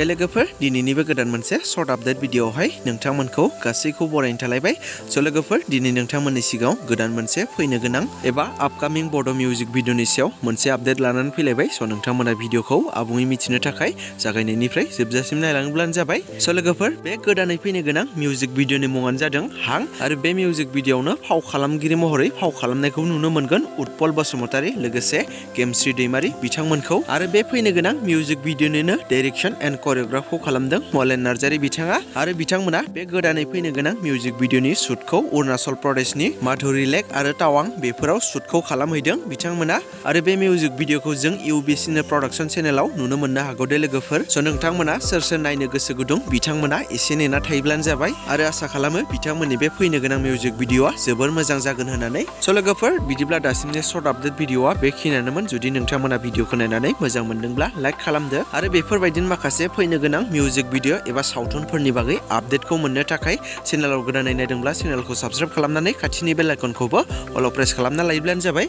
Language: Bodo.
लोगोफोर दिनैनिबो गोदान मोनसे शर्ट आपडेट भिडिअआवहाय नोंथांमोनखौ गासैखौ बरायनो थालायबाय। लोगोफोर दिनै नोंथांमोननि सिगाङाव गोदान मोनसे फैनो गोनां एबा आपकामिं बड' मिउजिक भिडिअनि सायाव मोनसे आपडेट लानानै फैलायबाय। नोंथांमोना भिडिअखौ आबुङै मिथिनो थाखाय जागायनायनिफ्राय जोबजासिम नायलाङोब्लानो जाबाय। लोगोफोर बे गोदानै फैनो गोनां मिउजिक भिडिअनि मुङानो जादों हां आरो बे मिउजिक भिडिअआवनो फाव खालामगिरि महरै फाव खालामनायखौ नुनो मोनगोन उत्पल बसुमतारी लोगोसे गेमस्रि दैमारी बिथांमोनखौ। आरो बे फैनो गोनां मिउजिक भिडिअनिनो डाइरेक्शन एन्ड कोरियोग्राफखौ खालामदों मलेन नार्जारी बिथाङा। आरो बिथांमोना बे गोदानै फैनो गोनां मिउजिक भिडिअनि शुटखौ अरुणाचल प्रदेशनि माधुरी लेक आरो टावां बेफोराव शुटखौ खालामहैदों बिथांमोना। आरो बे मिउजिक भिडिअखौ जों इउबिसिनो प्रडाक्शन चेनेलाव नुनो मोननो हागौ दे लोगोफोर। नोंथांमोना सोर सोर नायनो गोसो गुदुं बिथांमोना एसे नेना थायोब्लानो जाबाय। आरो आसा खालामो बिथांमोननि बे फैनो गोनां मिउजिक भिडिअआ जोबोर मोजां जागोन होननानै। लोगोफोर बिदिब्ला दासिमनि शर्ट आपडेट भिडिअआ बेखिनियानोमोन। जुदि नोंथांमोना भिडिअखौ नायनानै मोजां मोनदोंब्ला लाइक खालामदो आरो बेफोरबायदिनो माखासे फैनो गोनां मिउजिक भिडिअ एबा सावथुनफोरनि बागै आपडेटखौ मोननो थाखाय चेनेलाव गोदानै नायदोंब्ला चेनेलखौ साबस्क्राइब खालामनानै खाथिनि बेल आइकनखौबो अल प्रेस खालामना लायोब्लानो जाबाय।